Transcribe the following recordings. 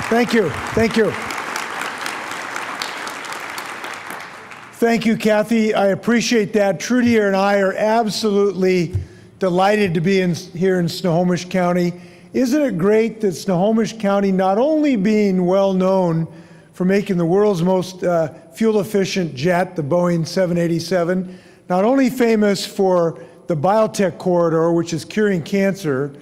Thank you. Thank you. Thank you, Kathy. I appreciate that. Trudy and I are absolutely delighted to be here in Snohomish County. Isn't it great that Snohomish County, not only being well known for making the world's most fuel-efficient jet, the Boeing 787, not only famous for the biotech corridor, which is curing cancer,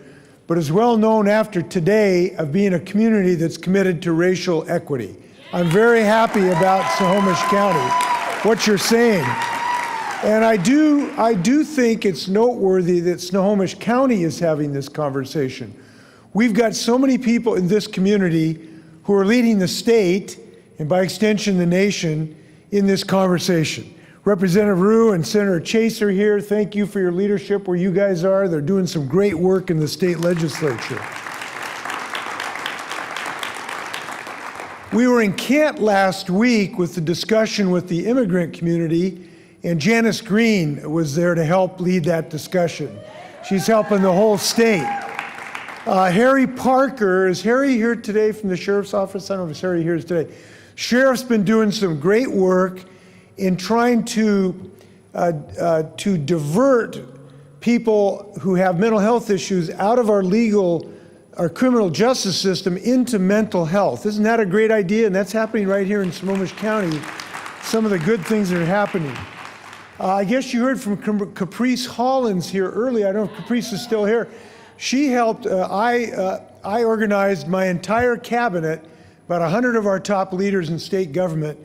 but is well known after today of being a community that's committed to racial equity. I'm very happy about Snohomish County, what you're saying. And I do think it's noteworthy that Snohomish County is having this conversation. We've got so many people in this community who are leading the state, and by extension the nation, in this conversation. Representative Rue and Senator Chase are here. Thank you for your leadership where you guys are. They're doing some great work in the state legislature. We were in Kent last week with the discussion with the immigrant community, and Janice Green was there to help lead that discussion. She's helping the whole state. Harry Parker, is Harry here today from the Sheriff's Office? I don't know if Harry here today. Sheriff's been doing some great work in trying to divert people who have mental health issues out of our criminal justice system into mental health. Isn't that a great idea? And that's happening right here in Snohomish County, some of the good things that are happening. I guess you heard from Caprice Hollins here earlier. I don't know if Caprice is still here. She helped, I organized my entire cabinet, about 100 of our top leaders in state government.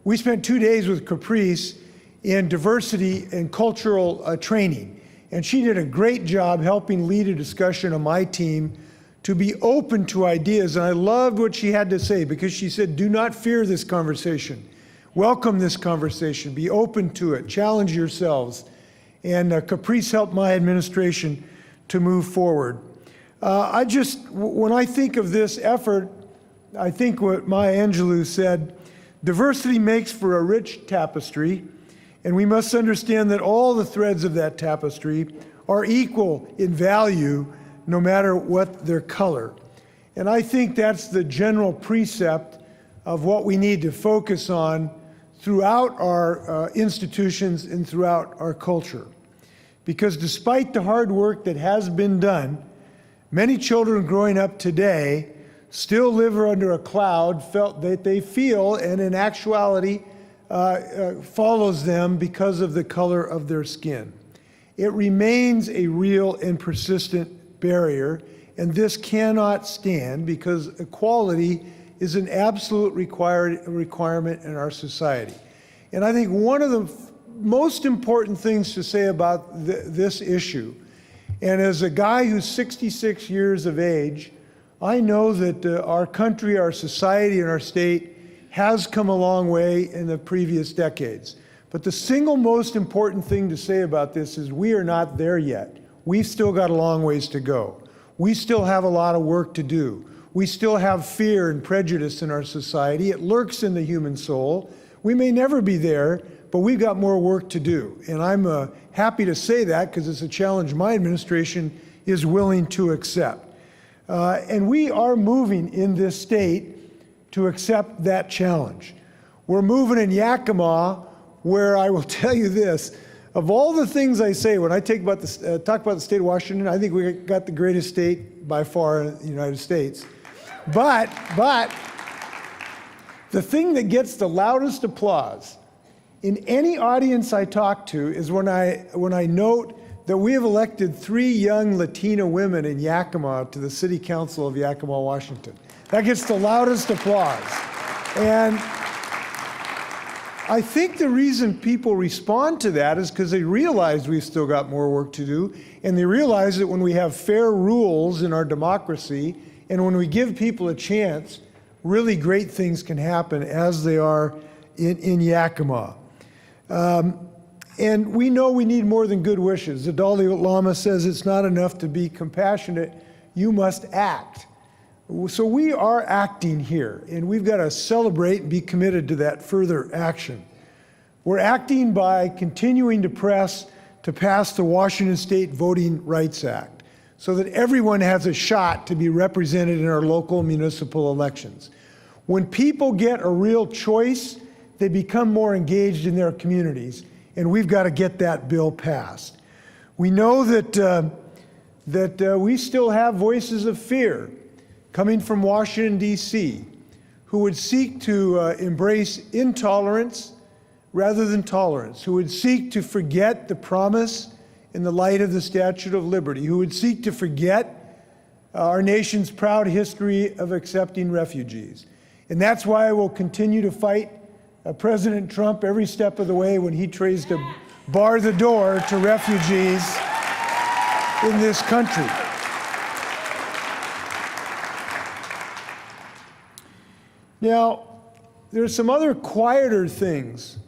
We spent 2 days with Caprice in diversity and cultural training. And she did a great job helping lead a discussion on my team to be open to ideas. And I loved what she had to say, because she said, do not fear this conversation. Welcome this conversation. Be open to it. Challenge yourselves. And Caprice helped my administration to move forward. When I think of this effort, I think what Maya Angelou said, diversity makes for a rich tapestry, and we must understand that all the threads of that tapestry are equal in value, no matter what their color. And I think that's the general precept of what we need to focus on throughout our institutions and throughout our culture. Because despite the hard work that has been done, many children growing up today still live under a cloud felt that they feel, and in actuality follows them because of the color of their skin. It remains a real and persistent barrier, and this cannot stand, because equality is an absolute requirement in our society. And I think one of the most important things to say about this issue, and as a guy who's 66 years of age, I know that our country, our society, and our state has come a long way in the previous decades. But the single most important thing to say about this is we are not there yet. We've still got a long ways to go. We still have a lot of work to do. We still have fear and prejudice in our society. It lurks in the human soul. We may never be there, but we've got more work to do. And I'm happy to say that, because it's a challenge my administration is willing to accept. And we are moving in this state to accept that challenge. We're moving in Yakima, where I will tell you this, of all the things I say when I talk about the state of Washington, I think we got the greatest state by far in the United States. But the thing that gets the loudest applause in any audience I talk to is when I note that we have elected 3 young Latina women in Yakima to the City Council of Yakima, Washington. That gets the loudest applause. And I think the reason people respond to that is because they realize we've still got more work to do, and they realize that when we have fair rules in our democracy, and when we give people a chance, really great things can happen, as they are in Yakima. And we know we need more than good wishes. The Dalai Lama says it's not enough to be compassionate, you must act. So we are acting here, and we've got to celebrate and be committed to that further action. We're acting by continuing to press to pass the Washington State Voting Rights Act. so that everyone has a shot to be represented in our local municipal elections. When people get a real choice, they become more engaged in their communities, and we've got to get that bill passed. We know that we still have voices of fear coming from Washington, D.C., who would seek to embrace intolerance rather than tolerance, who would seek to forget the promise in the light of the Statue of Liberty, who would seek to forget our nation's proud history of accepting refugees. And that's why I will continue to fight President Trump every step of the way when he tries to bar the door to refugees in this country. Now, there's some other quieter things.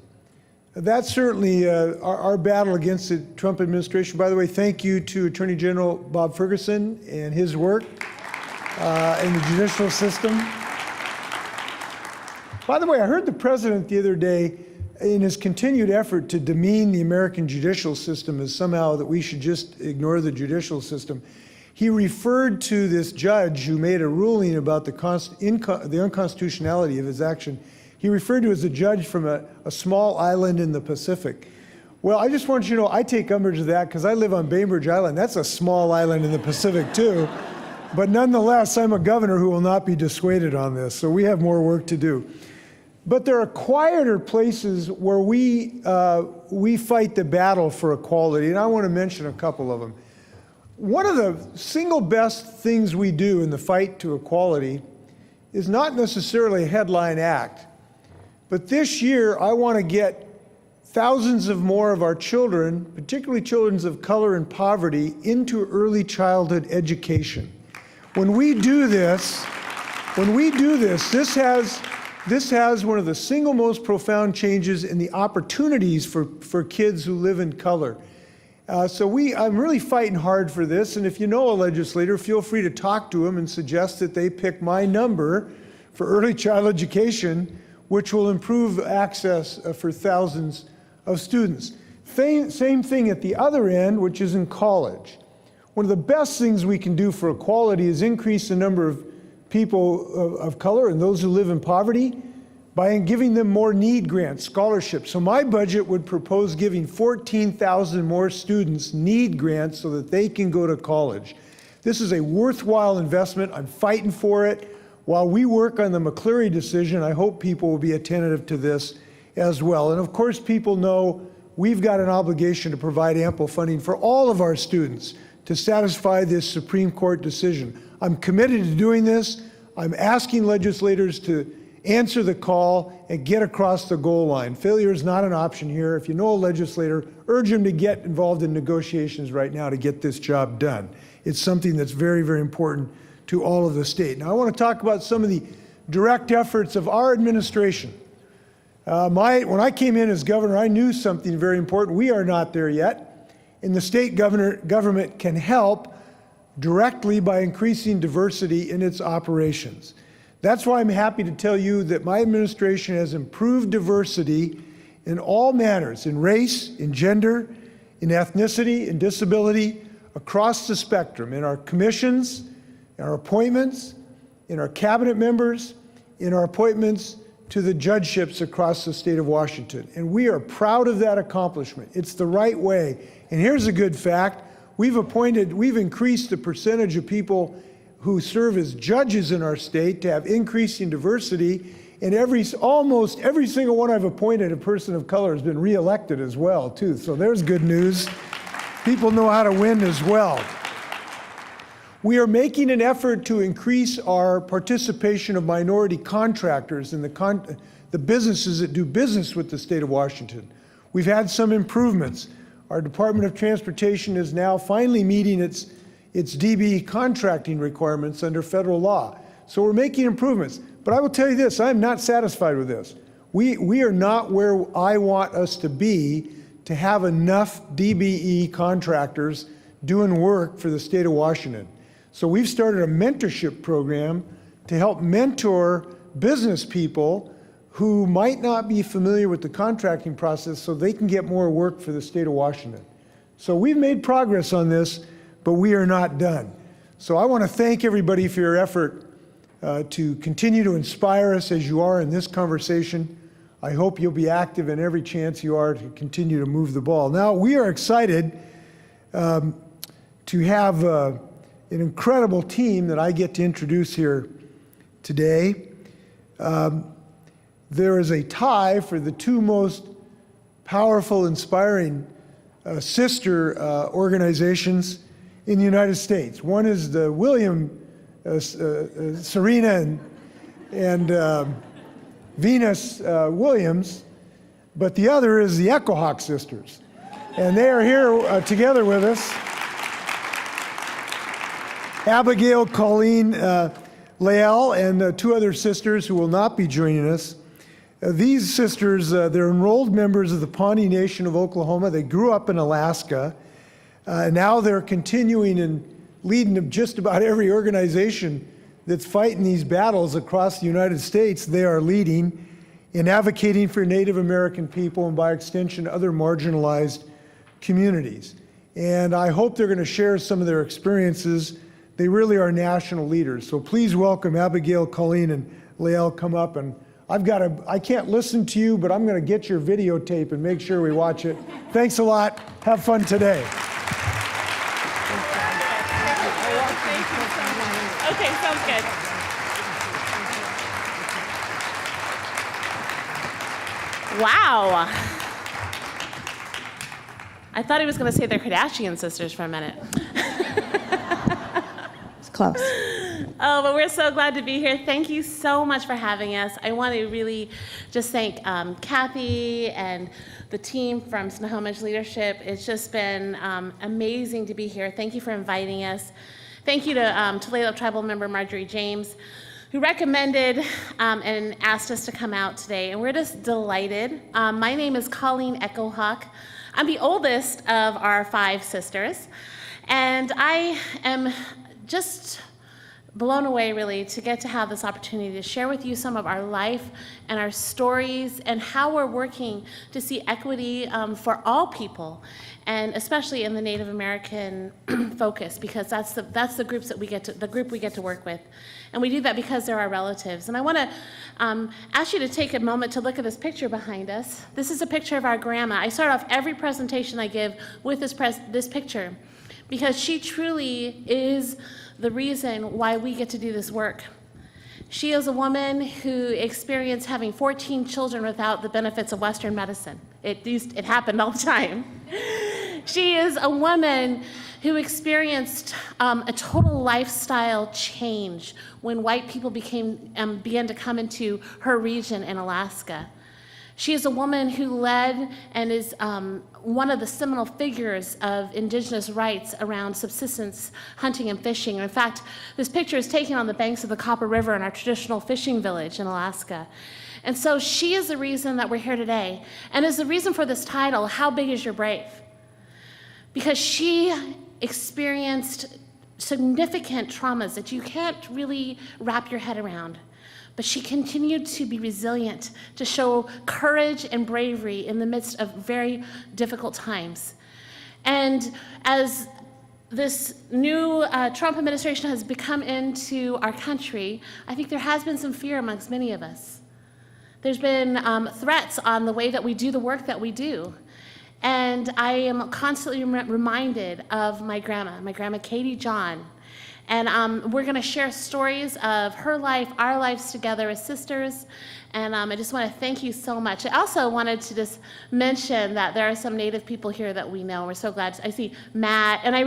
That's certainly our battle against the Trump administration. By the way, thank you to Attorney General Bob Ferguson and his work in the judicial system. By the way, I heard the president the other day, in his continued effort to demean the American judicial system as somehow that we should just ignore the judicial system, he referred to this judge who made a ruling about the unconstitutionality of his action. He referred to as a judge from a small island in the Pacific. Well, I just want you to know I take umbrage with that because I live on Bainbridge Island. That's a small island in the Pacific too. But nonetheless, I'm a governor who will not be dissuaded on this, so we have more work to do. But there are quieter places where we fight the battle for equality, and I want to mention a couple of them. One of the single best things we do in the fight to equality is not necessarily a headline act, but this year I want to get thousands of more of our children, particularly children of color and poverty, into early childhood education. When we do this, this has one of the single most profound changes in the opportunities for kids who live in color. I'm really fighting hard for this, and if you know a legislator, feel free to talk to them and suggest that they pick my number for early child education, which will improve access for thousands of students. Same thing at the other end, which is in college. One of the best things we can do for equality is increase the number of people of color and those who live in poverty by giving them more need grants, scholarships. So my budget would propose giving 14,000 more students need grants so that they can go to college. This is a worthwhile investment. I'm fighting for it. While we work on the McCleary decision, I hope people will be attentive to this as well. And of course, people know we've got an obligation to provide ample funding for all of our students to satisfy this Supreme Court decision. I'm committed to doing this. I'm asking legislators to answer the call and get across the goal line. Failure is not an option here. If you know a legislator, urge him to get involved in negotiations right now to get this job done. It's something that's very, very important to all of the state. Now, I want to talk about some of the direct efforts of our administration. When I came in as governor, I knew something very important. We are not there yet, and the state government can help directly by increasing diversity in its operations. That's why I'm happy to tell you that my administration has improved diversity in all manners, in race, in gender, in ethnicity, in disability, across the spectrum, in our commissions, in our appointments, in our cabinet members, in our appointments to the judgeships across the state of Washington. And we are proud of that accomplishment. It's the right way. And here's a good fact. We've increased the percentage of people who serve as judges in our state to have increasing diversity, and almost every single one I've appointed, a person of color, has been reelected as well, too. So there's good news. People know how to win as well. We are making an effort to increase our participation of minority contractors in the businesses that do business with the state of Washington. We've had some improvements. Our Department of Transportation is now finally meeting its DB contracting requirements under federal law. So we're making improvements. But I will tell you this, I'm not satisfied with this. We are not where I want us to be to have enough DBE contractors doing work for the state of Washington. So we've started a mentorship program to help mentor business people who might not be familiar with the contracting process so they can get more work for the state of Washington. So we've made progress on this, but we are not done. So I want to thank everybody for your effort to continue to inspire us as you are in this conversation. I hope you'll be active in every chance you are to continue to move the ball. Now, we are excited to have an incredible team that I get to introduce here today. There is a tie for the two most powerful, inspiring sister organizations in the United States. One is the Serena and Venus Williams, but the other is the Echohawk sisters. And they are here together with us. Abigail, Colleen, Lael, and two other sisters who will not be joining us. These sisters, they're enrolled members of the Pawnee Nation of Oklahoma. They grew up in Alaska. Now they're continuing and leading just about every organization that's fighting these battles across the United States. They are leading in advocating for Native American people and by extension other marginalized communities. And I hope they're going to share some of their experiences. They really are national leaders. So please welcome Abigail, Colleen, and Lael come up. And I can't listen to you, but I'm going to get your videotape and make sure we watch it. Thanks a lot. Have fun today. Okay, sounds good. Wow. I thought he was going to say they're Kardashian sisters for a minute. It's close. Oh, but we're so glad to be here. Thank you so much for having us. I want to really just thank Kathy and the team from Snohomish Leadership. It's just been amazing to be here. Thank you for inviting us. Thank you to Lael Tribal member Marjorie James, who recommended and asked us to come out today. And we're just delighted. My name is Colleen Echohawk. I'm the oldest of our 5 sisters. And I am just blown away, really, to get to have this opportunity to share with you some of our life and our stories and how we're working to see equity for all people, and especially in the Native American focus, because that's the groups that we get to work with, and we do that because they're our relatives. And I want to ask you to take a moment to look at this picture behind us. This is a picture of our grandma. I start off every presentation I give with this picture, because she truly is the reason why we get to do this work. She is a woman who experienced having 14 children without the benefits of Western medicine. It happened all the time. She is a woman who experienced a total lifestyle change when white people began to come into her region in Alaska. She is a woman who led and is one of the seminal figures of indigenous rights around subsistence hunting and fishing. In fact, this picture is taken on the banks of the Copper River in our traditional fishing village in Alaska. And so she is the reason that we're here today, and is the reason for this title, How Big Is Your Brave? Because she experienced significant traumas that you can't really wrap your head around. But she continued to be resilient, to show courage and bravery in the midst of very difficult times. And as this new Trump administration has come into our country, I think there has been some fear amongst many of us. There's been threats on the way that we do the work that we do. And I am constantly reminded of my grandma Katie John. And we're going to share stories of her life, our lives together as sisters. And I just want to thank you so much. I also wanted to just mention that there are some Native people here that we know. We're so glad. I see Matt, and I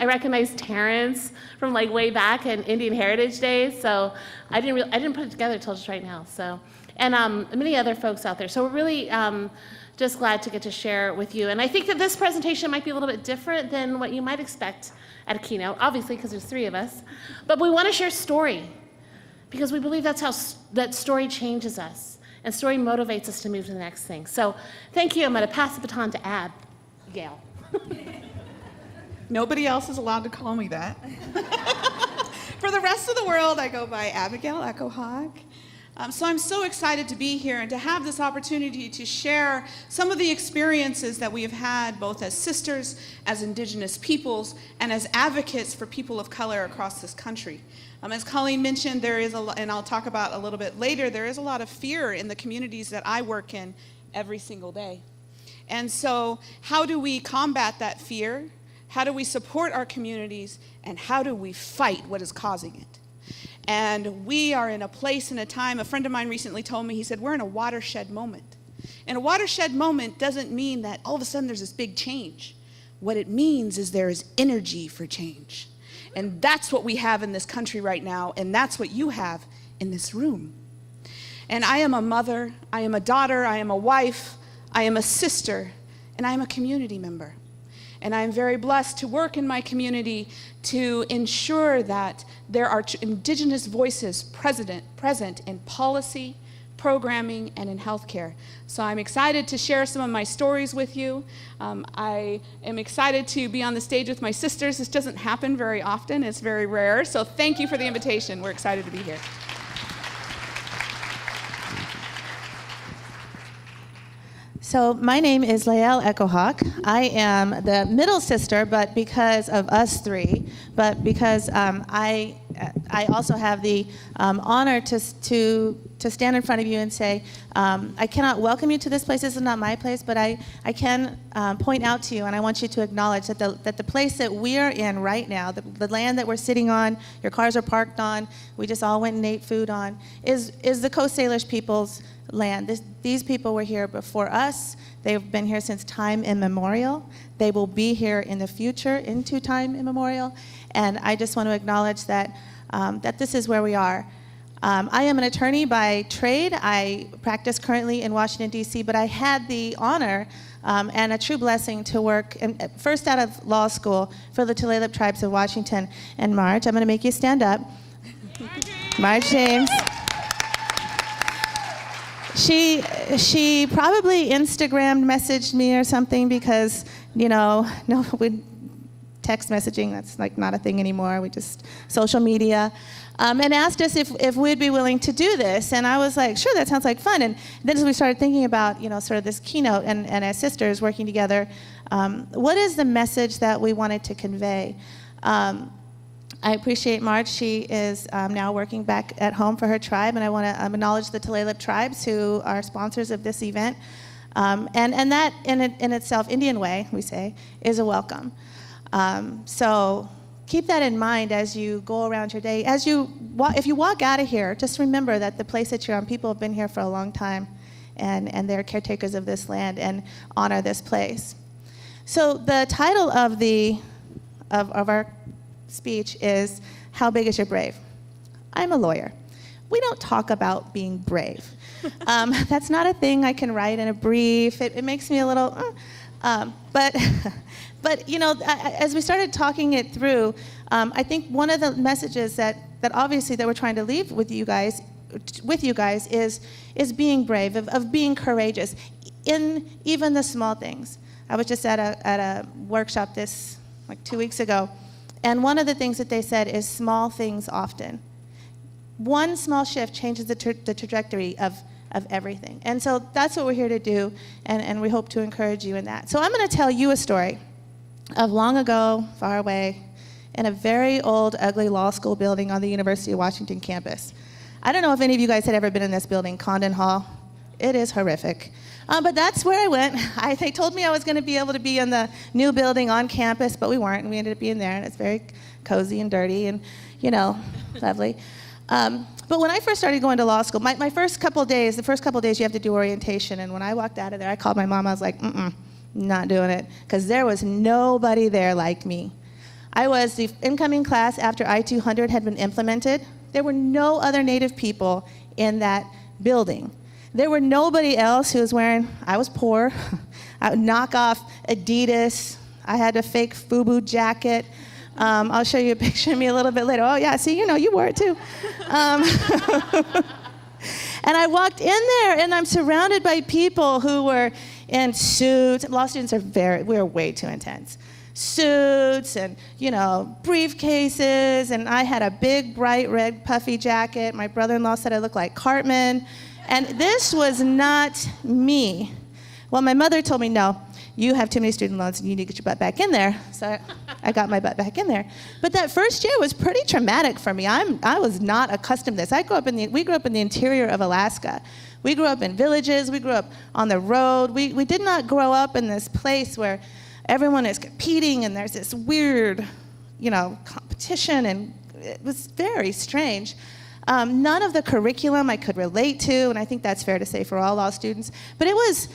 recognize Terrence from like way back in Indian Heritage Days. So I didn't put it together until just right now. So, and many other folks out there. So we're really just glad to get to share with you. And I think that this presentation might be a little bit different than what you might expect at a keynote, obviously, because there's 3 of us. But we want to share story, because we believe that's how that story changes us, and story motivates us to move to the next thing. So thank you. I'm going to pass the baton to Abigail. Nobody else is allowed to call me that. For the rest of the world, I go by Abigail Echohawk. So I'm so excited to be here and to have this opportunity to share some of the experiences that we have had both as sisters, as Indigenous peoples, and as advocates for people of color across this country. As Colleen mentioned, there is and I'll talk about a little bit later, there is a lot of fear in the communities that I work in every single day. And so how do we combat that fear? How do we support our communities? And how do we fight what is causing it? And we are in a place and a time, a friend of mine recently told me, he said, we're in a watershed moment. And a watershed moment doesn't mean that all of a sudden there's this big change. What it means is there is energy for change. And that's what we have in this country right now, and that's what you have in this room. And I am a mother, I am a daughter, I am a wife, I am a sister, and I am a community member. And I am very blessed to work in my community to ensure that there are Indigenous voices present in policy, programming, and in healthcare. So I'm excited to share some of my stories with you. I am excited to be on the stage with my sisters. This doesn't happen very often. It's very rare. So thank you for the invitation. We're excited to be here. So my name is Lael Echohawk. I am the middle sister, but because of us three, but because I also have the honor to stand in front of you and say, I cannot welcome you to this place. This is not my place, but I can point out to you, and I want you to acknowledge that the place that we are in right now, the land that we're sitting on, your cars are parked on, we just all went and ate food on, is the Coast Salish people's land. These people were here before us. They've been here since time immemorial. They will be here in the future into time immemorial. And I just want to acknowledge that this is where we are. I am an attorney by trade. I practice currently in Washington, D.C., but I had the honor and a true blessing to work first out of law school for the Tulalip Tribes of Washington. And Marge, I'm going to make you stand up. Marge James. She probably Instagram messaged me or something because, text messaging, that's like not a thing anymore. We just, social media, and asked us if we'd be willing to do this. And I was like, sure, that sounds like fun. And then as we started thinking about, sort of this keynote and as sisters working together, what is the message that we wanted to convey? I appreciate Marge. She is now working back at home for her tribe, and I want to acknowledge the Tulalip tribes who are sponsors of this event. And that in itself, Indian way, we say, is a welcome. So keep that in mind as you go around your day. If you walk out of here, just remember that the place that you're on, people have been here for a long time, and they're caretakers of this land and honor this place. So the title of our speech is, How Big Is Your Brave? I'm a lawyer. We don't talk about being brave. That's not a thing I can write in a brief. It makes me a little, but as we started talking it through, I think one of the messages that obviously that we're trying to leave with you guys is being brave, of being courageous in even the small things. I was just at a workshop like 2 weeks ago, and one of the things that they said is small things often. One small shift changes the trajectory of everything. And so that's what we're here to do, and we hope to encourage you in that. So I'm going to tell you a story of long ago, far away, in a very old, ugly law school building on the University of Washington campus. I don't know if any of you guys had ever been in this building, Condon Hall. It is horrific. But that's where I went. They told me I was going to be able to be in the new building on campus, but we weren't, and we ended up being there, and it's very cozy and dirty and, lovely. But when I first started going to law school, the first couple of days you have to do orientation, and when I walked out of there, I called my mom. I was like, not doing it, because there was nobody there like me. I was the incoming class after I-200 had been implemented. There were no other Native people in that building. There were nobody else who was wearing, I was poor, I would knock off Adidas, I had a fake FUBU jacket. I'll show you a picture of me a little bit later. Oh yeah, see, you wore it too. And I walked in there and I'm surrounded by people who were in suits. Law students we're way too intense. suits and, briefcases, and I had a big, bright red puffy jacket. My brother-in-law said I looked like Cartman, and this was not me. Well, my mother told me, no, you have too many student loans and you need to get your butt back in there. So I got my butt back in there. But that first year was pretty traumatic for me. I was not accustomed to this. We grew up in the interior of Alaska. We grew up in villages. We grew up on the road. We did not grow up in this place where everyone is competing and there's this weird, competition, and it was very strange. None of the curriculum I could relate to, and I think that's fair to say for all law students. But it was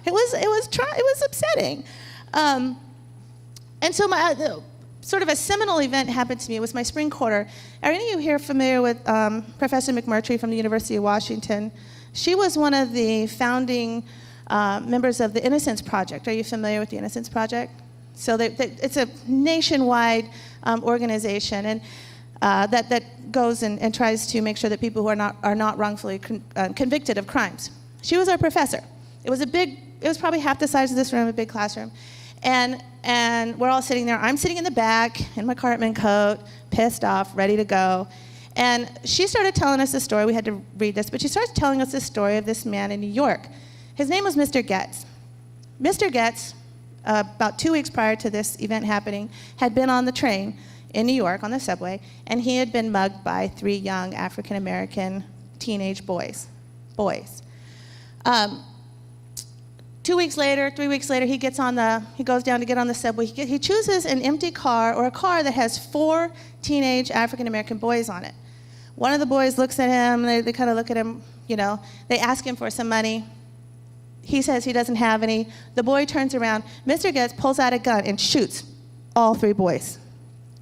it was upsetting. And so sort of a seminal event happened to me. It was my spring quarter. Are any of you here familiar with Professor McMurtry from the University of Washington? She was one of the founding members of the Innocence Project. Are you familiar with the Innocence Project? So it's a nationwide organization, and that goes and tries to make sure that people who are not wrongfully convicted of crimes. She was our professor. It was probably half the size of this room, a big classroom. And we're all sitting there. I'm sitting in the back in my Cartman coat, pissed off, ready to go. And she started telling us this story. We had to read this, but she starts telling us this story of this man in New York. His name was Mr. Getz. Mr. Getz, about 2 weeks prior to this event happening, had been on the train in New York on the subway, and he had been mugged by 3 young African-American teenage boys. 2 weeks later, 3 weeks later, he goes down to get on the subway. He chooses an empty car, or a car that has 4 teenage African-American boys on it. One of the boys looks at him, they kind of look at him, they ask him for some money. He says he doesn't have any. The boy turns around. Mr. Getz pulls out a gun and shoots all 3 boys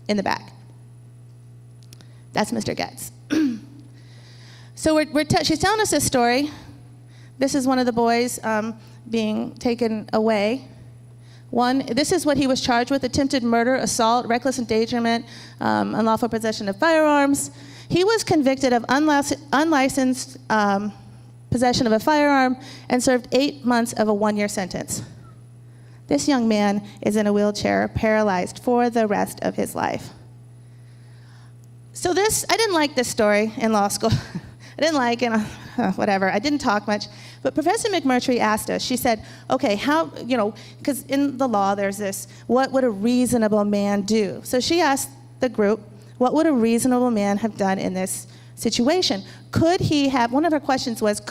in the back. That's Mr. Getz. So she's telling us this story. This is one of the boys being taken away. This is what he was charged with: attempted murder, assault, reckless endangerment, unlawful possession of firearms. He was convicted of unlicensed possession of a firearm and served 8 months of a 1-year sentence. This young man is in a wheelchair, paralyzed for the rest of his life. So I didn't like this story in law school. I didn't like it, whatever. I didn't talk much. But Professor McMurtry asked us, she said, okay, how, because in the law there's this, what would a reasonable man do? So she asked the group, what would a reasonable man have done in this situation? One of her questions was,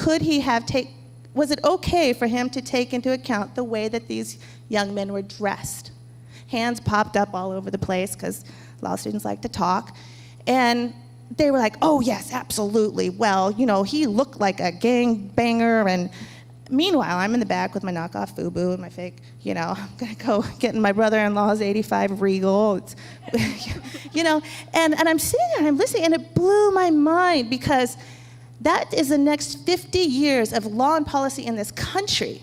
was it okay for him to take into account the way that these young men were dressed? Hands popped up all over the place, because law students like to talk. And they were like, oh, yes, absolutely. Well, he looked like a gangbanger. And meanwhile, I'm in the back with my knockoff FUBU and my fake, I'm going to go get in my brother-in-law's 85 Regal. And I'm sitting there and I'm listening, and it blew my mind, because that is the next 50 years of law and policy in this country.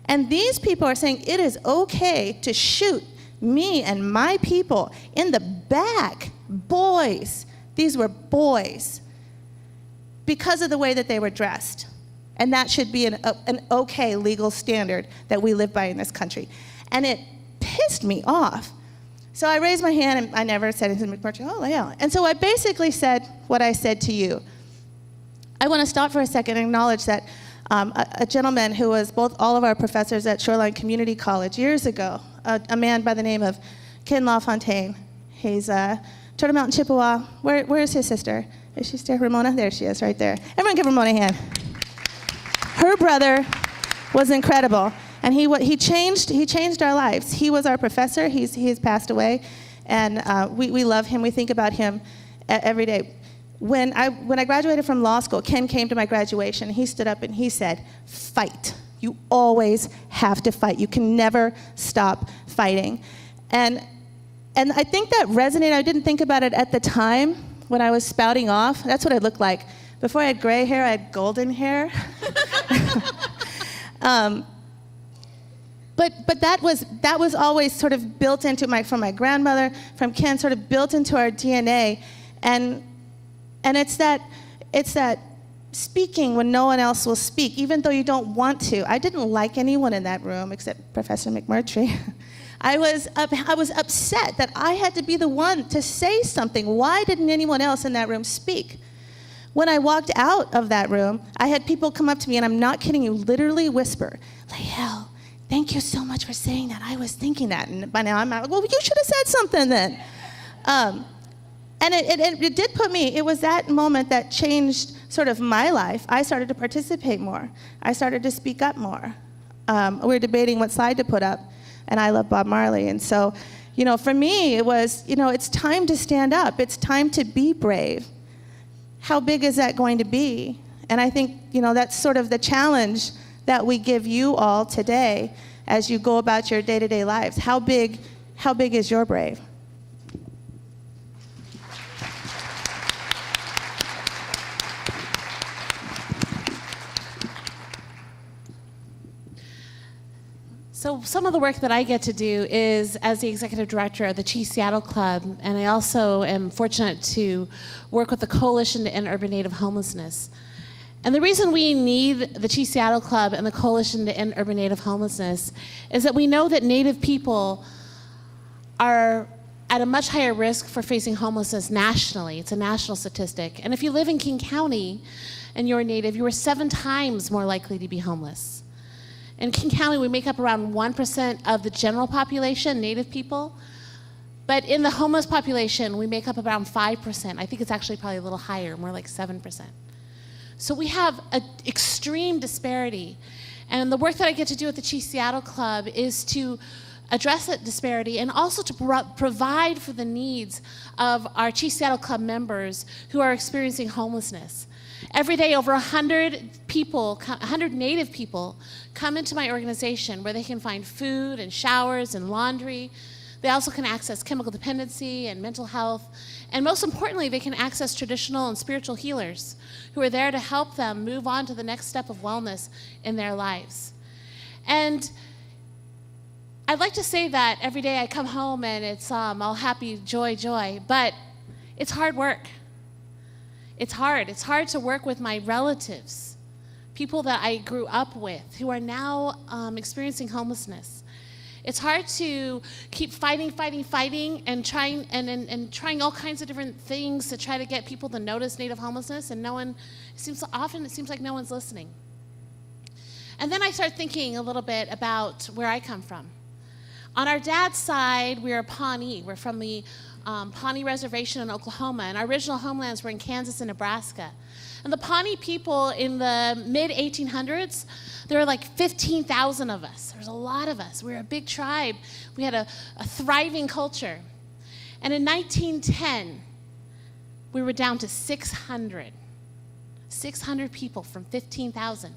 And these people are saying it is okay to shoot me and my people in the back, boys. These were boys, because of the way that they were dressed. And that should be an okay legal standard that we live by in this country. And it pissed me off. So I raised my hand, and I never said anything to McMurtry, oh, Lael. And so I basically said what I said to you. I want to stop for a second and acknowledge that a gentleman who was all of our professors at Shoreline Community College years ago, a man by the name of Ken LaFontaine. He's Turtle Mountain, Chippewa. Where's his sister? Is she still Ramona? There she is, right there. Everyone give Ramona a hand. Her brother was incredible, and he changed our lives. He was our professor. He's passed away, and we love him. We think about him every day. When I graduated from law school, Ken came to my graduation. He stood up and he said, "Fight. You always have to fight. You can never stop fighting." And I think that resonated. I didn't think about it at the time when I was spouting off. That's what I looked like. Before I had gray hair, I had golden hair. But that was always sort of built into from my grandmother, from Ken, sort of built into our DNA. And it's that speaking when no one else will speak, even though you don't want to. I didn't like anyone in that room except Professor McMurtry. I was upset that I had to be the one to say something. Why didn't anyone else in that room speak? When I walked out of that room, I had people come up to me, and I'm not kidding you, literally whisper, Lael, thank you so much for saying that. I was thinking that. And by now I'm like, well, you should have said something then. And it did put me, it was that moment that changed sort of my life. I started to participate more. I started to speak up more. We were debating what slide to put up, and I love Bob Marley. And so, for me, it was, it's time to stand up. It's time to be brave. How big is that going to be? And I think, that's sort of the challenge that we give you all today as you go about your day-to-day lives. How big is your brave? So some of the work that I get to do is as the executive director of the Chief Seattle Club, and I also am fortunate to work with the Coalition to End Urban Native Homelessness. And the reason we need the Chief Seattle Club and the Coalition to End Urban Native Homelessness is that we know that Native people are at a much higher risk for facing homelessness nationally. It's a national statistic. And if you live in King County and you're Native, you are 7 times more likely to be homeless. In King County, we make up around 1% of the general population, Native people. But in the homeless population, we make up around 5%. I think it's actually probably a little higher, more like 7%. So we have an extreme disparity. And the work that I get to do at the Chief Seattle Club is to address that disparity and also to provide for the needs of our Chief Seattle Club members who are experiencing homelessness. Every day, over 100 Native people come into my organization where they can find food and showers and laundry. They also can access chemical dependency and mental health. And most importantly, they can access traditional and spiritual healers who are there to help them move on to the next step of wellness in their lives. And I'd like to say that every day I come home and it's all happy, joy, joy, but it's hard work. It's hard. It's hard to work with my relatives, people that I grew up with who are now experiencing homelessness. It's hard to keep fighting and trying all kinds of different things to try to get people to notice Native homelessness, and it seems like no one's listening. And then I start thinking a little bit about where I come from. On our dad's side, we're Pawnee. We're from the Pawnee Reservation in Oklahoma, and our original homelands were in Kansas and Nebraska. And the Pawnee people in the mid-1800s, there were like 15,000 of us. There's a lot of us. We were a big tribe. We had a thriving culture. And in 1910, we were down to 600. 600 people from 15,000.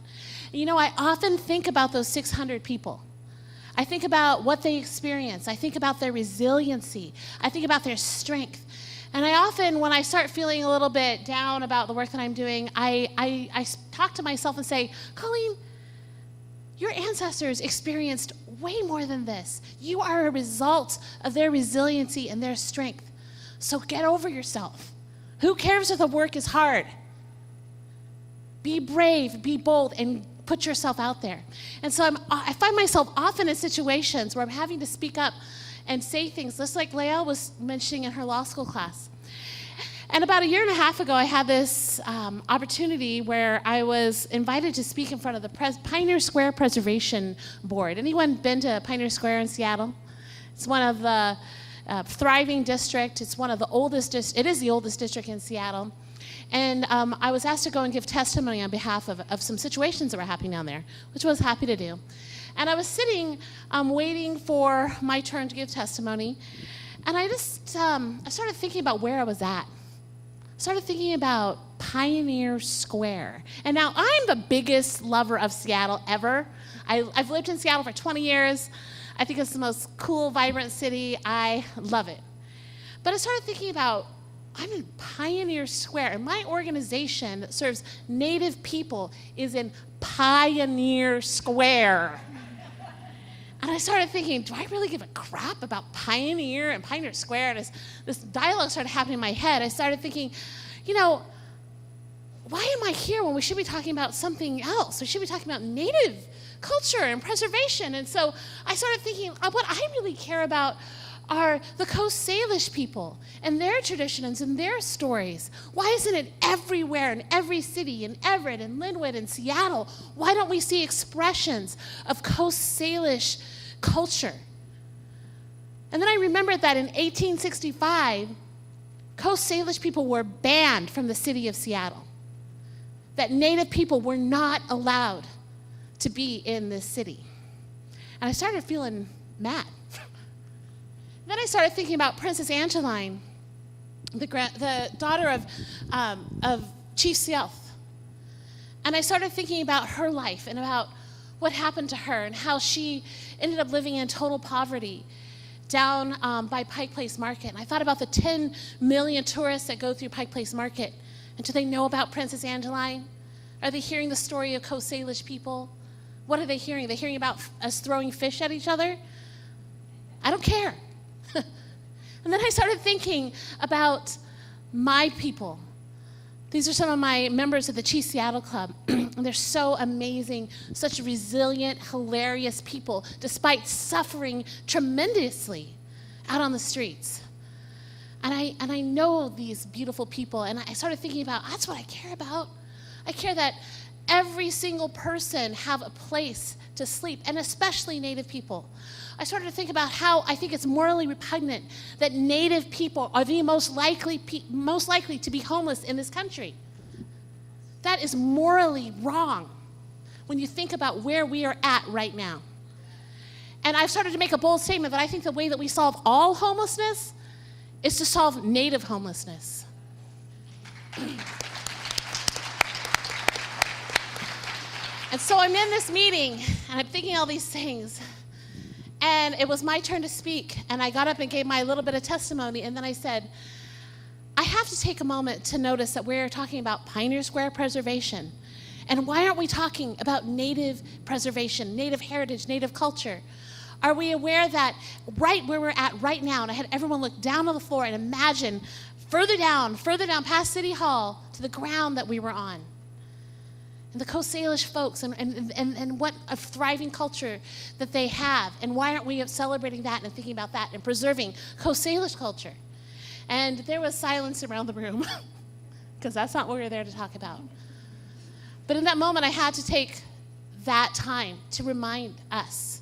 I often think about those 600 people. I think about what they experience. I think about their resiliency. I think about their strength. And I often, when I start feeling a little bit down about the work that I'm doing, I talk to myself and say, Colleen, your ancestors experienced way more than this. You are a result of their resiliency and their strength. So get over yourself. Who cares if the work is hard? Be brave, be bold, and put yourself out there. And so I find myself often in situations where I'm having to speak up and say things, just like Lael was mentioning in her law school class. And about 1.5 years ago, I had this opportunity where I was invited to speak in front of the Pioneer Square Preservation Board. Anyone been to Pioneer Square in Seattle? It's one of the thriving district. It's one of the oldest, it is the oldest district in Seattle. And I was asked to go and give testimony on behalf of some situations that were happening down there, which I was happy to do. And I was sitting waiting for my turn to give testimony, and I started thinking about where I was at. I started thinking about Pioneer Square. And now I'm the biggest lover of Seattle ever. I've lived in Seattle for 20 years. I think it's the most cool, vibrant city. I love it. But I started thinking about, I'm in Pioneer Square, and my organization that serves Native people is in Pioneer Square. And I started thinking, do I really give a crap about Pioneer and Pioneer Square? And this dialogue started happening in my head. I started thinking, why am I here when we should be talking about something else? We should be talking about Native culture and preservation. And so I started thinking, what I really care about are the Coast Salish people and their traditions and their stories. Why isn't it everywhere in every city, in Everett and Linwood and Seattle? Why don't we see expressions of Coast Salish culture? And then I remembered that in 1865, Coast Salish people were banned from the city of Seattle. That Native people were not allowed to be in this city. And I started feeling mad. Then I started thinking about Princess Angeline, the daughter of Chief Sealth. And I started thinking about her life and about what happened to her and how she ended up living in total poverty down by Pike Place Market. And I thought about the 10 million tourists that go through Pike Place Market. And do they know about Princess Angeline? Are they hearing the story of Coast Salish people? What are they hearing? Are they hearing about us throwing fish at each other? I don't care. And then I started thinking about my people. These are some of my members of the Chief Seattle Club. And they're so amazing, such resilient, hilarious people, despite suffering tremendously out on the streets. And I know these beautiful people, and I started thinking about, that's what I care about. I care that every single person have a place to sleep, and especially Native people. I started to think about how I think it's morally repugnant that Native people are the most likely to be homeless in this country. That is morally wrong when you think about where we are at right now. And I've started to make a bold statement that I think the way that we solve all homelessness is to solve Native homelessness. And so I'm in this meeting, and I'm thinking all these things. And it was my turn to speak, and I got up and gave my little bit of testimony, and then I said, I have to take a moment to notice that we're talking about Pioneer Square preservation. And why aren't we talking about Native preservation, Native heritage, Native culture? Are we aware that right where we're at right now, and I had everyone look down on the floor and imagine further down past City Hall to the ground that we were on. And the Coast Salish folks and what a thriving culture that they have. And why aren't we celebrating that and thinking about that and preserving Coast Salish culture? And there was silence around the room because that's not what we're there to talk about. But in that moment, I had to take that time to remind us,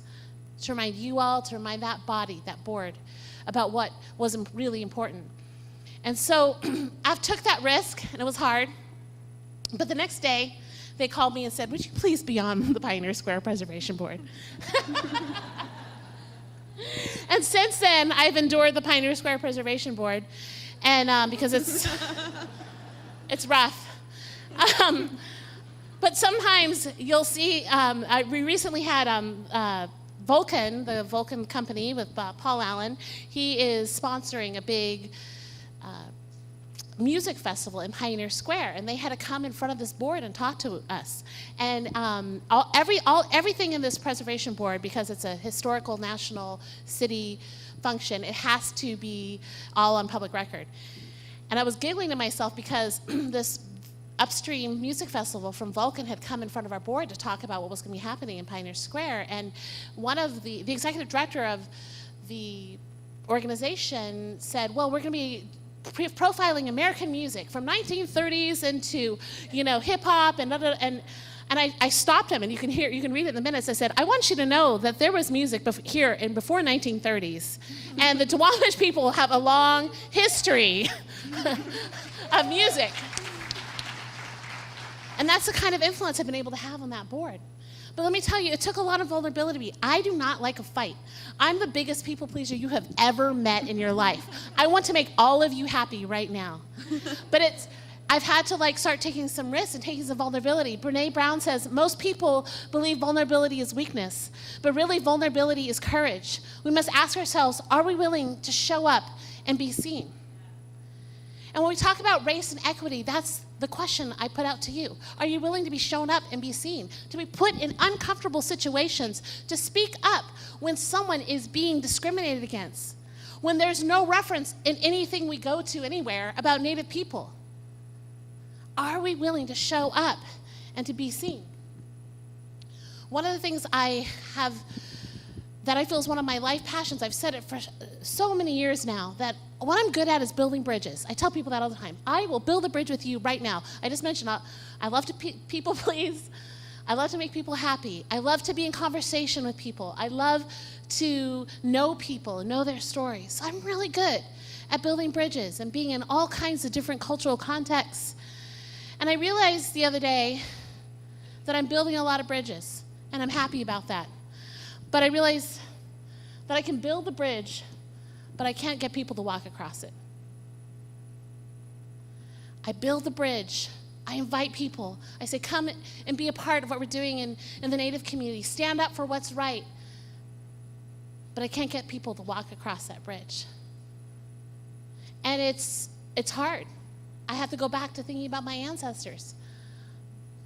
to remind you all, to remind that body, that board, about what was really important. And so I took that risk, and it was hard. But the next day, they called me and said, would you please be on the Pioneer Square Preservation Board? And since then, I've endured the Pioneer Square Preservation Board, and because it's rough. But sometimes you'll see, we recently had Vulcan, the Vulcan company with Paul Allen. He is sponsoring a big music festival in Pioneer Square, and they had to come in front of this board and talk to us. And everything in this preservation board, because it's a historical national city function, it has to be all on public record. And I was giggling to myself because this upstream music festival from Vulcan had come in front of our board to talk about what was going to be happening in Pioneer Square. And one of the executive director of the organization said, well, we're going to be profiling American music from 1930s into, hip hop and I stopped him, and you can read it in the minutes. I said, I want you to know that there was music here before 1930s, and the Snohomish people have a long history of music. And that's the kind of influence I've been able to have on that board. But let me tell you, it took a lot of vulnerability. I do not like a fight. I'm the biggest people pleaser you have ever met in your life. I want to make all of you happy right now. But I've had to start taking some risks and taking some vulnerability. Brene Brown says, most people believe vulnerability is weakness, but really vulnerability is courage. We must ask ourselves, are we willing to show up and be seen? And when we talk about race and equity, that's the question I put out to you. Are you willing to be shown up and be seen? To be put in uncomfortable situations, to speak up when someone is being discriminated against, when there's no reference in anything we go to anywhere about Native people? Are we willing to show up and to be seen? One of the things I have that I feel is one of my life passions, I've said it for so many years now, that what I'm good at is building bridges. I tell people that all the time. I will build a bridge with you right now. I just mentioned I love to people please. I love to make people happy. I love to be in conversation with people. I love to know people and know their stories. So I'm really good at building bridges and being in all kinds of different cultural contexts. And I realized the other day that I'm building a lot of bridges, and I'm happy about that. But I realized that I can build the bridge, but I can't get people to walk across it. I build the bridge. I invite people. I say, come and be a part of what we're doing in the Native community. Stand up for what's right. But I can't get people to walk across that bridge. And it's hard. I have to go back to thinking about my ancestors.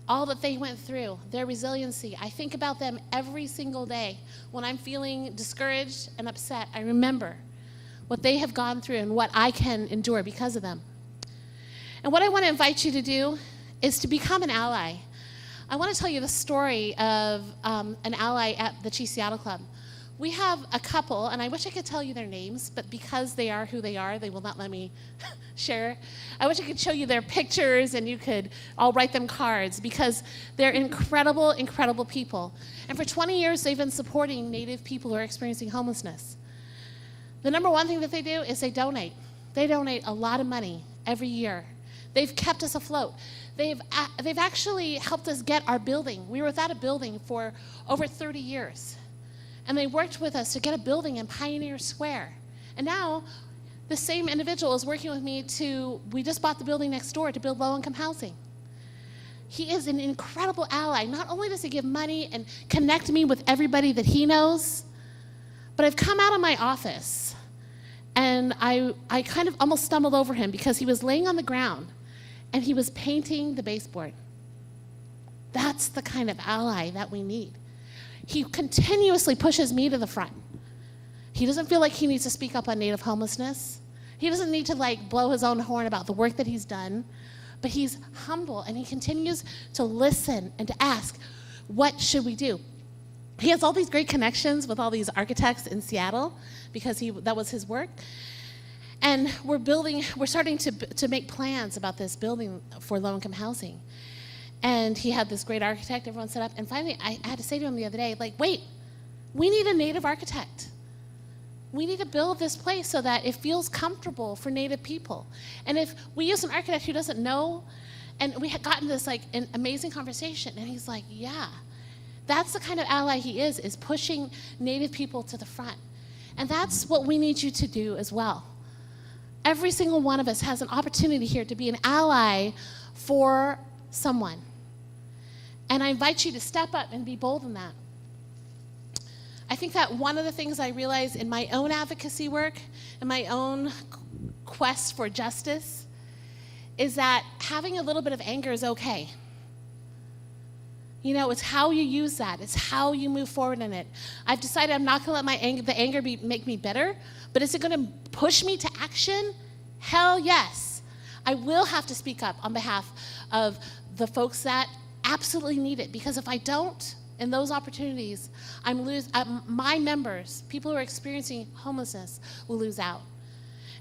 All that they went through, their resiliency. I think about them every single day. When I'm feeling discouraged and upset, I remember what they have gone through and what I can endure because of them. And what I want to invite you to do is to become an ally. I want to tell you the story of an ally at the Chief Seattle Club. We have a couple, and I wish I could tell you their names, but because they are who they are, they will not let me share. I wish I could show you their pictures and you could all write them cards, because they're incredible, incredible people. And for 20 years, they've been supporting Native people who are experiencing homelessness. The number one thing that they do is they donate. They donate a lot of money every year. They've kept us afloat. They've actually helped us get our building. We were without a building for over 30 years. And they worked with us to get a building in Pioneer Square. And now, the same individual is working with me we just bought the building next door to build low-income housing. He is an incredible ally. Not only does he give money and connect me with everybody that he knows, but I've come out of my office and I kind of almost stumbled over him because he was laying on the ground and he was painting the baseboard. That's the kind of ally that we need. He continuously pushes me to the front. He doesn't feel like he needs to speak up on Native homelessness. He doesn't need to blow his own horn about the work that he's done, but he's humble and he continues to listen and to ask, what should we do? He has all these great connections with all these architects in Seattle because that was his work. And we're starting to make plans about this building for low-income housing. And he had this great architect, everyone set up. And finally, I had to say to him the other day, wait, we need a Native architect. We need to build this place so that it feels comfortable for Native people. And if we use an architect who doesn't know, and we had gotten this an amazing conversation, and he's like, yeah, that's the kind of ally he is pushing Native people to the front. And that's what we need you to do as well. Every single one of us has an opportunity here to be an ally for someone. And I invite you to step up and be bold in that. I think that one of the things I realize in my own advocacy work and my own quest for justice is that having a little bit of anger is okay. You know, it's how you use that. It's how you move forward in it. I've decided I'm not going to let the anger make me bitter, but is it going to push me to action? Hell yes. I will have to speak up on behalf of the folks that absolutely need it, because if I don't, in those opportunities, my members, people who are experiencing homelessness, will lose out.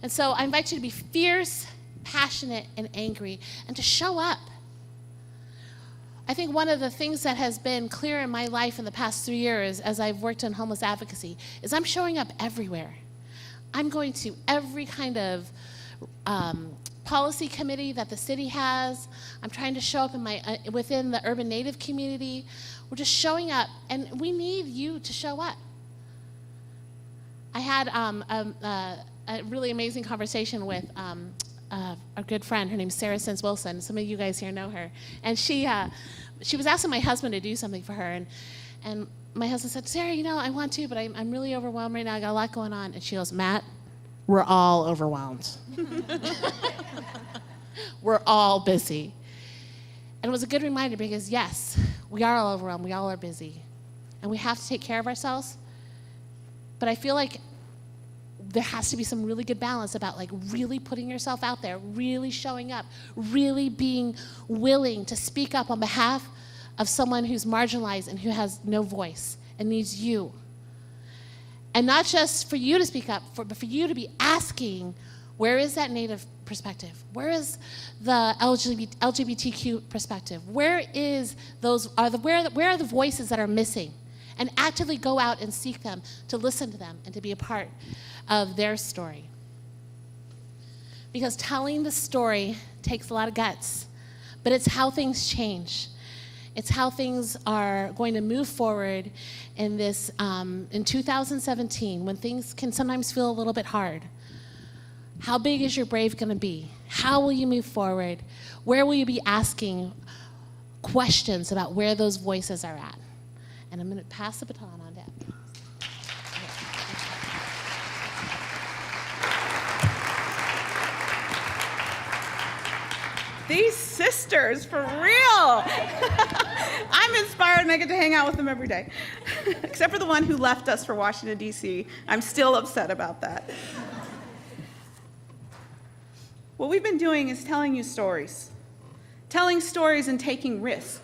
And so I invite you to be fierce, passionate, and angry, and to show up. I think one of the things that has been clear in my life in the past 3 years as I've worked in homeless advocacy is I'm showing up everywhere. I'm going to every kind of policy committee that the city has. I'm trying to show up within the urban Native community. We're just showing up, and we need you to show up. I had a really amazing conversation with a good friend. Her name's Sarah Sins Wilson. Some of you guys here know her. And she was asking my husband to do something for her. And my husband said, Sarah, I want to, but I'm really overwhelmed right now. I got a lot going on. And she goes, Matt, we're all overwhelmed. We're all busy. And it was a good reminder because, yes, we are all overwhelmed. We all are busy. And we have to take care of ourselves. But I feel like there has to be some really good balance about like really putting yourself out there, really showing up, really being willing to speak up on behalf of someone who's marginalized and who has no voice and needs you. And not just for you to speak up, but for you to be asking, where is that Native perspective? Where is the LGBTQ perspective? Where are the voices that are missing? And actively go out and seek them, to listen to them, and to be a part of their story. Because telling the story takes a lot of guts, but it's how things change. It's how things are going to move forward in this, in 2017, when things can sometimes feel a little bit hard. How big is your brave going to be? How will you move forward? Where will you be asking questions about where those voices are at? And I'm going to pass the baton on to Abby. These sisters, for real. I'm inspired and I get to hang out with them every day. Except for the one who left us for Washington, D.C. I'm still upset about that. What we've been doing is telling you stories. Telling stories and taking risks.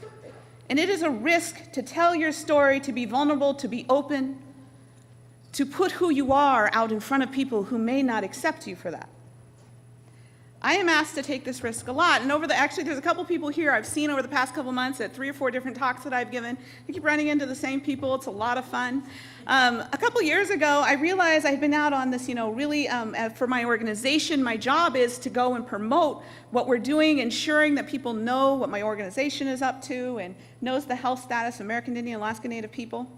And it is a risk to tell your story, to be vulnerable, to be open, to put who you are out in front of people who may not accept you for that. I am asked to take this risk a lot, and actually there's a couple people here I've seen over the past couple months at 3 or 4 different talks that I've given. I keep running into the same people. It's a lot of fun. A couple years ago, I realized I had been out on this, really, for my organization, my job is to go and promote what we're doing, ensuring that people know what my organization is up to and knows the health status of American Indian, Alaska Native people.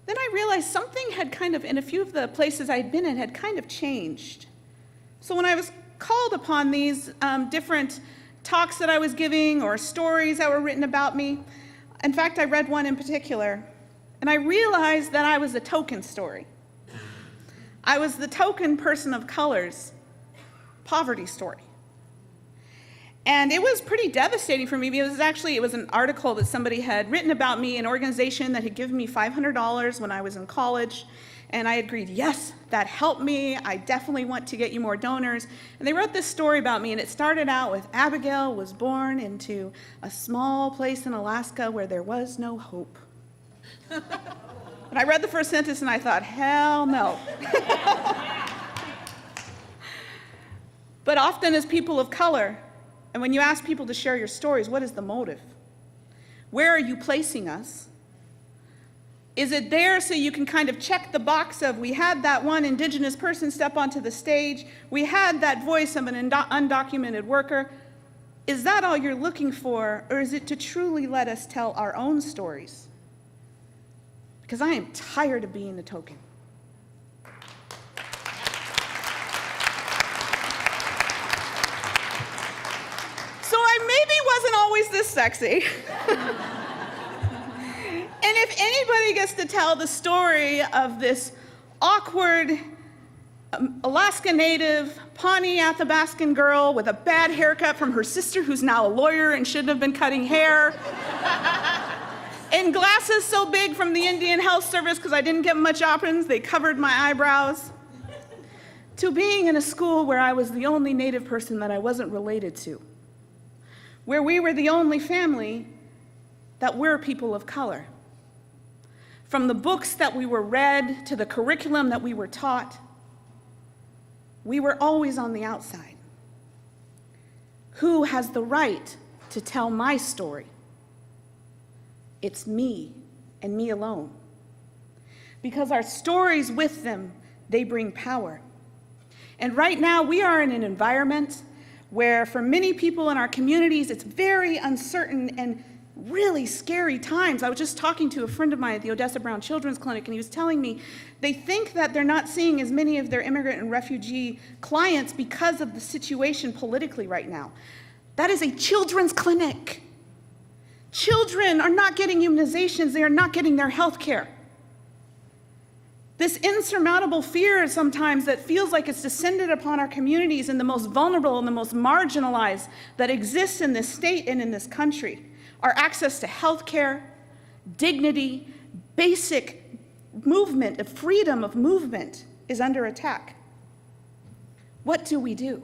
Then I realized something had kind of, in a few of the places I'd been in, had kind of changed. So when I was called upon these different talks that I was giving or stories that were written about me, in fact, I read one in particular, and I realized that I was a token story. I was the token person of color's poverty story. And it was pretty devastating for me because it was an article that somebody had written about me, an organization that had given me $500 when I was in college. And I agreed, yes, that helped me. I definitely want to get you more donors. And they wrote this story about me, and it started out with Abigail was born into a small place in Alaska where there was no hope. And I read the first sentence and I thought, hell no. But often as people of color, and when you ask people to share your stories, what is the motive? Where are you placing us? Is it there so you can kind of check the box of, we had that one Indigenous person step onto the stage, we had that voice of an undocumented worker? Is that all you're looking for, or is it to truly let us tell our own stories? Because I am tired of being the token. So I maybe wasn't always this sexy. And if anybody gets to tell the story of this awkward Alaska Native, Pawnee Athabascan girl with a bad haircut from her sister who's now a lawyer and shouldn't have been cutting hair, and glasses so big from the Indian Health Service because I didn't get much options, they covered my eyebrows, to being in a school where I was the only Native person that I wasn't related to, where we were the only family that were people of color. From the books that we were read to the curriculum that we were taught, we were always on the outside. Who has the right to tell my story? It's me and me alone. Because our stories with them, they bring power. And right now we are in an environment where for many people in our communities, it's very uncertain and really scary times. I was just talking to a friend of mine at the Odessa Brown Children's Clinic, and he was telling me they think that they're not seeing as many of their immigrant and refugee clients because of the situation politically right now. That is a children's clinic. Children are not getting immunizations. They are not getting their health care. This insurmountable fear sometimes that feels like it's descended upon our communities and the most vulnerable and the most marginalized that exists in this state and in this country. Our access to health care, dignity, basic movement, freedom of movement is under attack. What do we do?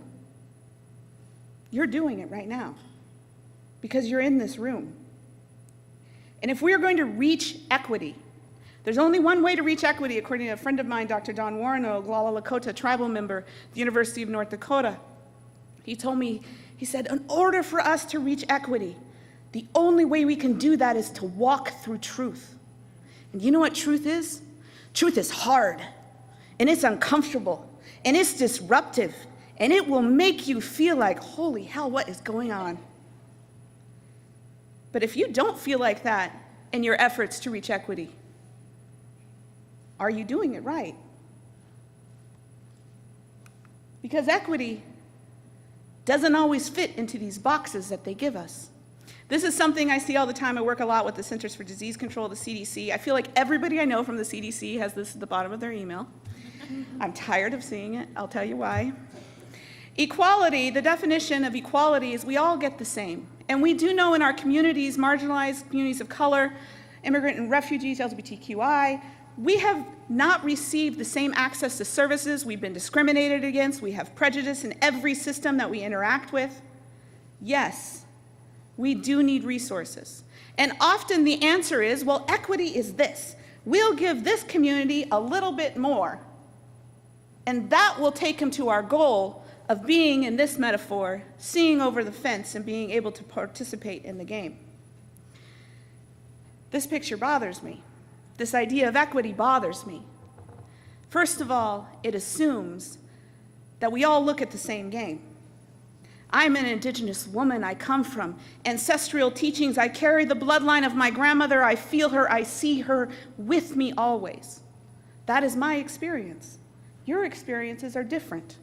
You're doing it right now because you're in this room. And if we're going to reach equity, there's only one way to reach equity, according to a friend of mine, Dr. Don Warren, a Oglala Lakota tribal member at the University of North Dakota. He told me, he said, in order for us to reach equity, the only way we can do that is to walk through truth. And you know what truth is? Truth is hard, and it's uncomfortable, and it's disruptive, and it will make you feel like, holy hell, what is going on? But if you don't feel like that in your efforts to reach equity, are you doing it right? Because equity doesn't always fit into these boxes that they give us. This is something I see all the time. I work a lot with the Centers for Disease Control, the CDC. I feel like everybody I know from the CDC has this at the bottom of their email. I'm tired of seeing it. I'll tell you why. Equality, the definition of equality is we all get the same. And we do know in our communities, marginalized communities of color, immigrant and refugees, LGBTQI, we have not received the same access to services. We've been discriminated against. We have prejudice in every system that we interact with. Yes, we do need resources. And often the answer is, well, equity is this. We'll give this community a little bit more. And that will take them to our goal of being, in this metaphor, seeing over the fence and being able to participate in the game. This picture bothers me. This idea of equity bothers me. First of all, it assumes that we all look at the same game. I'm an indigenous woman. I come from ancestral teachings. I carry the bloodline of my grandmother. I feel her. I see her with me always. That is my experience. Your experiences are different.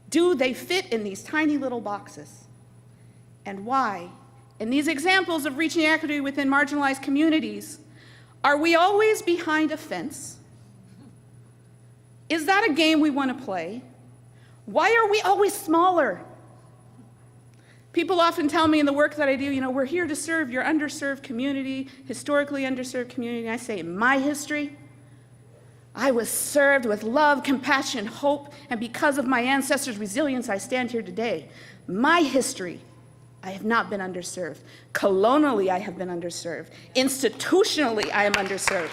Do they fit in these tiny little boxes? And why? In these examples of reaching equity within marginalized communities, are we always behind a fence? Is that a game we want to play? Why are we always smaller? People often tell me in the work that I do, we're here to serve your underserved community, historically underserved community. And I say, in my history, I was served with love, compassion, hope, and because of my ancestors' resilience, I stand here today. My history, I have not been underserved. Colonially, I have been underserved. Institutionally, I am underserved.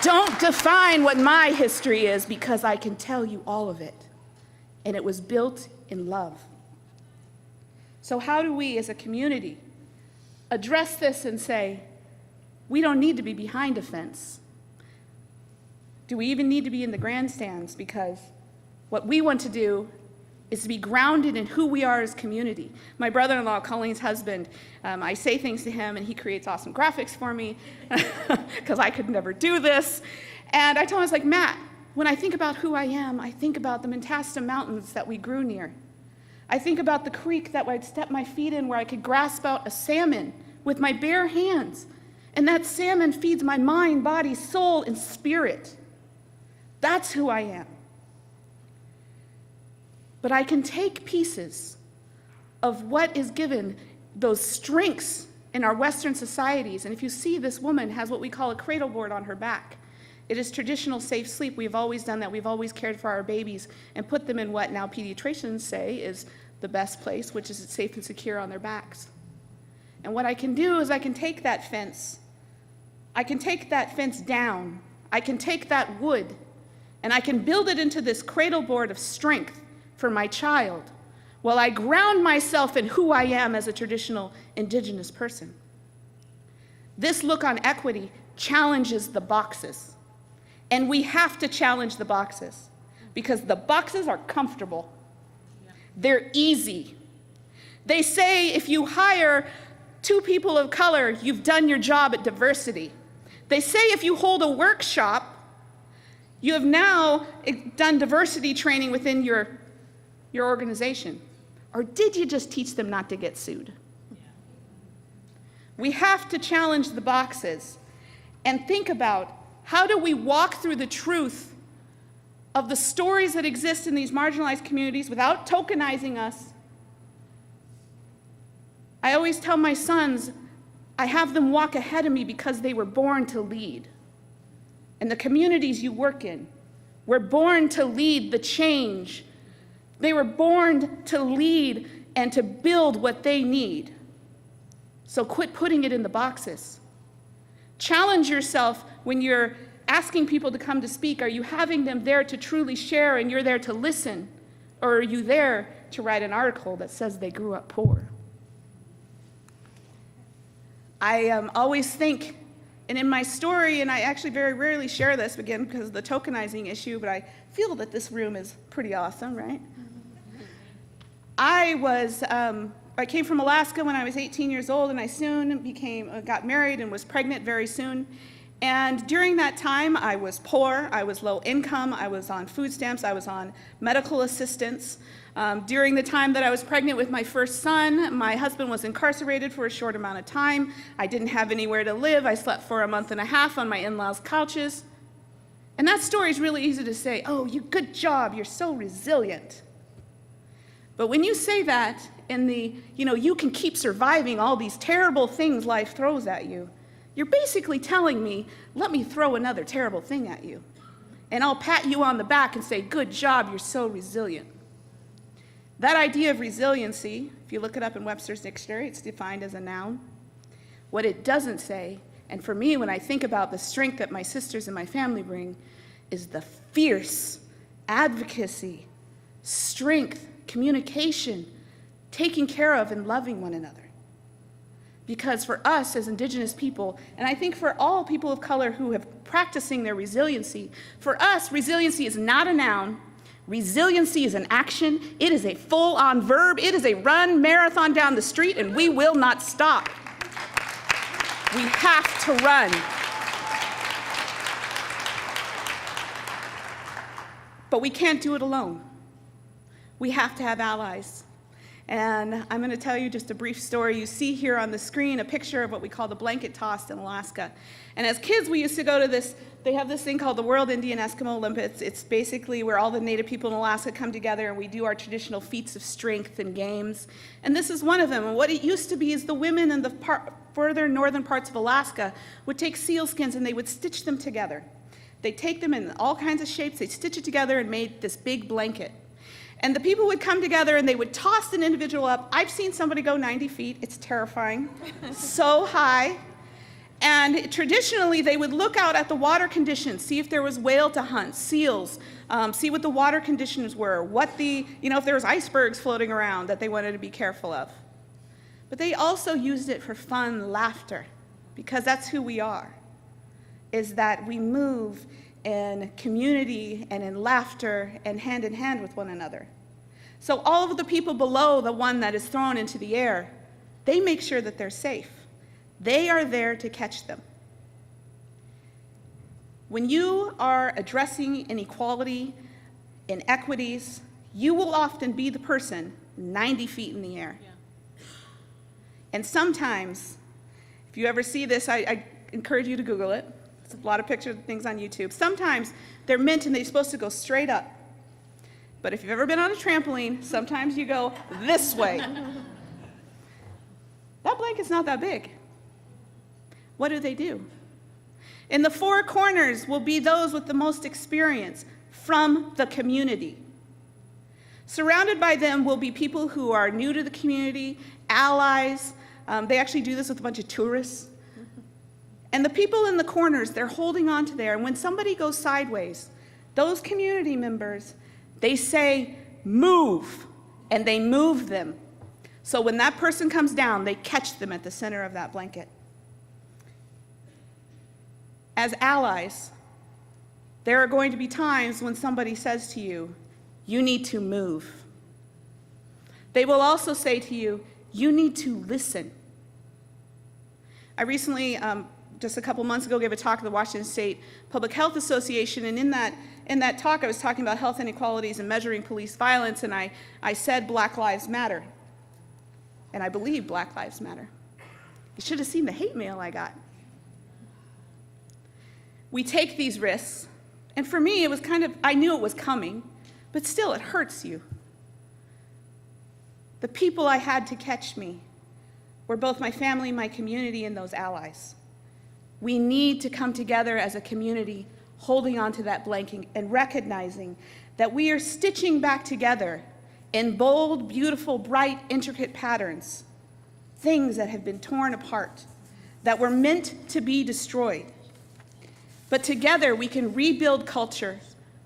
Don't define what my history is, because I can tell you all of it. And it was built in love. So how do we as a community address this and say, we don't need to be behind a fence? Do we even need to be in the grandstands? Because what we want to do is to be grounded in who we are as community. My brother-in-law, Colleen's husband, I say things to him and he creates awesome graphics for me because I could never do this. And I told him, I was like, Matt, when I think about who I am, I think about the Mentasta Mountains that we grew near. I think about the creek that I'd step my feet in where I could grasp out a salmon with my bare hands. And that salmon feeds my mind, body, soul, and spirit. That's who I am. But I can take pieces of what is given, those strengths in our Western societies. And if you see, this woman has what we call a cradle board on her back. It is traditional safe sleep. We've always done that. We've always cared for our babies and put them in what now pediatricians say is the best place, which is safe and secure on their backs. And what I can do is I can take that fence. I can take that fence down. I can take that wood, and I can build it into this cradle board of strength for my child while I ground myself in who I am as a traditional indigenous person. This look on equity challenges the boxes. And we have to challenge the boxes because the boxes are comfortable. They're easy. They say if you hire 2 people of color, you've done your job at diversity. They say if you hold a workshop, you have now done diversity training within your organization. Or did you just teach them not to get sued? We have to challenge the boxes and think about how do we walk through the truth of the stories that exist in these marginalized communities without tokenizing us. I always tell my sons, I have them walk ahead of me because they were born to lead. and the communities you work in were born to lead the change. They were born to lead and to build what they need. So quit putting it in the boxes. Challenge yourself when you're asking people to come to speak. Are you having them there to truly share and you're there to listen? Or are you there to write an article that says they grew up poor? I always think, and in my story, and I actually very rarely share this, again, because of the tokenizing issue, but I feel that this room is pretty awesome, right? I came from Alaska when I was 18 years old, and I soon got married and was pregnant very soon. And during that time, I was poor, I was low income, I was on food stamps, I was on medical assistance. During the time that I was pregnant with my first son, my husband was incarcerated for a short amount of time. I didn't have anywhere to live. I slept for a month and a half on my in-laws' couches. And that story is really easy to say, oh, good job, you're so resilient. But when you say that in you can keep surviving all these terrible things life throws at you, you're basically telling me, let me throw another terrible thing at you. And I'll pat you on the back and say, good job, you're so resilient. That idea of resiliency, if you look it up in Webster's dictionary, it's defined as a noun. What it doesn't say, and for me, when I think about the strength that my sisters and my family bring, is the fierce advocacy, strength, communication, taking care of and loving one another. Because for us as Indigenous people, and I think for all people of color who have practicing their resiliency, for us, resiliency is not a noun. Resiliency is an action. It is a full-on verb. It is a run marathon down the street, and we will not stop. We have to run. But we can't do it alone. We have to have allies. And I'm going to tell you just a brief story. You see here on the screen a picture of what we call the blanket toss in Alaska. And as kids, we used to go to this, they have this thing called the World Indian Eskimo Olympics. It's basically where all the Native people in Alaska come together and we do our traditional feats of strength and games. And this is one of them. And what it used to be is the women in the further northern parts of Alaska would take seal skins and they would stitch them together. They'd take them in all kinds of shapes, they'd stitch it together and made this big blanket. And the people would come together and they would toss an individual up. I've seen somebody go 90 feet. It's terrifying. So high. And traditionally, they would look out at the water conditions, see if there was whale to hunt, seals, see what the water conditions were, if there was icebergs floating around that they wanted to be careful of. But they also used it for fun laughter, because that's who we are, is that we move in community and in laughter and hand in hand with one another. So all of the people below the one that is thrown into the air, they make sure that they're safe. They are there to catch them. When you are addressing inequality, inequities, you will often be the person 90 feet in the air. Yeah. And sometimes, if you ever see this, I encourage you to Google it. There's a lot of pictures of things on YouTube. Sometimes they're meant and they're supposed to go straight up. But if you've ever been on a trampoline, sometimes you go this way. That blanket's not that big. What do? In the four corners will be those with the most experience from the community. Surrounded by them will be people who are new to the community, allies. They actually do this with a bunch of tourists. And the people in the corners, they're holding on to there. And when somebody goes sideways, those community members, they say, move, and they move them. So when that person comes down, they catch them at the center of that blanket. As allies, there are going to be times when somebody says to you, you need to move. They will also say to you, you need to listen. I recently, just a couple months ago, gave a talk at the Washington State Public Health Association, and in that talk I was talking about health inequalities and measuring police violence, and I said Black Lives Matter. And I believe Black Lives Matter. You should have seen the hate mail I got. We take these risks, and for me it was I knew it was coming, but still it hurts you. The people I had to catch me were both my family, my community, and those allies. We need to come together as a community holding onto that blanket and recognizing that we are stitching back together in bold, beautiful, bright, intricate patterns, things that have been torn apart, that were meant to be destroyed. But together we can rebuild culture,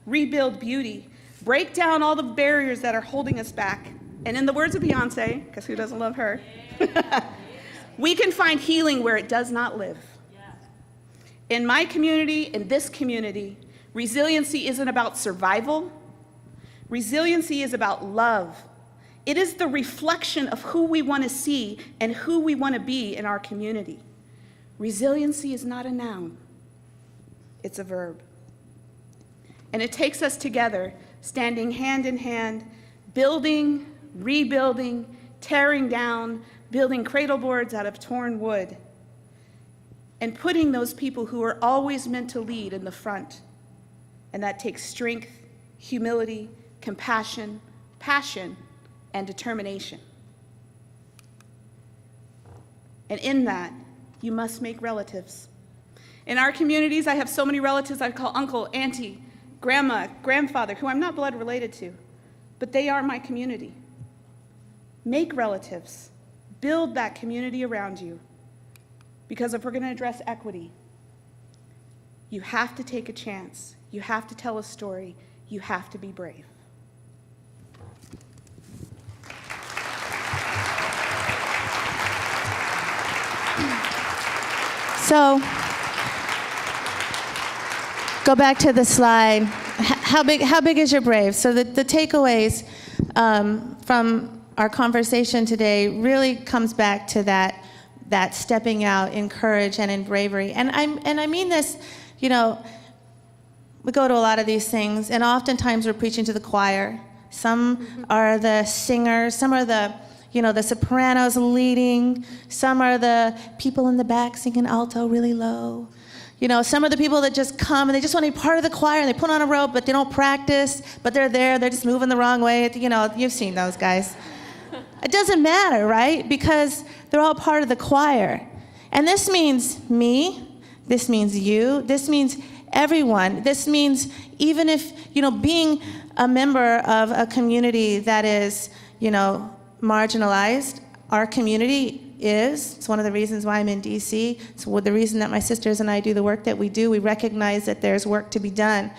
rebuild beauty, break down all the barriers that are holding us back. And in the words of Beyonce, because who doesn't love her? We can find healing where it does not live. In my community, in this community, resiliency isn't about survival. Resiliency is about love. It is the reflection of who we want to see and who we want to be in our community. Resiliency is not a noun, it's a verb. And it takes us together, standing hand in hand, building, rebuilding, tearing down, building cradle boards out of torn wood, and putting those people who are always meant to lead in the front. And that takes strength, humility, compassion, passion, and determination. And in that, you must make relatives. In our communities, I have so many relatives I call uncle, auntie, grandma, grandfather, who I'm not blood related to, but they are my community. Make relatives. Build that community around you. Because if we're going to address equity, you have to take a chance. You have to tell a story. You have to be brave. So, go back to the slide. How big is your brave? So the takeaways from our conversation today really comes back to that stepping out in courage and in bravery. And I mean this, you know, we go to a lot of these things, and oftentimes we're preaching to the choir. Some are the singers, some are the sopranos leading, some are the people in the back singing alto really low. You know, some are the people that just come and they just want to be part of the choir and they put on a robe, but they don't practice, but they're there, they're just moving the wrong way. You know, you've seen those guys. It doesn't matter, right? Because they're all part of the choir. And this means me, this means you, this means everyone. This means even if, being a member of a community that is, marginalized, our community is. It's one of the reasons why I'm in DC. It's the reason that my sisters and I do the work that we do. We recognize that there's work to be done.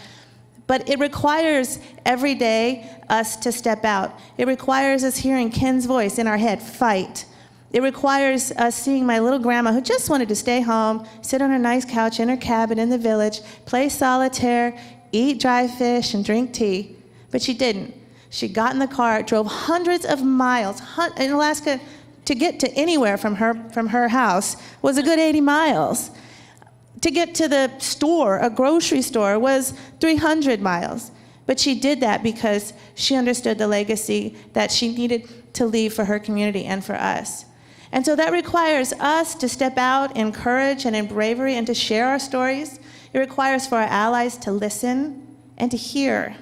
But it requires every day us to step out. It requires us hearing Ken's voice in our head, fight. It requires us seeing my little grandma who just wanted to stay home, sit on her nice couch in her cabin in the village, play solitaire, eat dry fish, and drink tea. But she didn't. She got in the car, drove hundreds of miles in Alaska to get to anywhere from her house was a good 80 miles. To get to the store, a grocery store, was 300 miles. But she did that because she understood the legacy that she needed to leave for her community and for us. And so that requires us to step out in courage and in bravery and to share our stories. It requires for our allies to listen and to hear,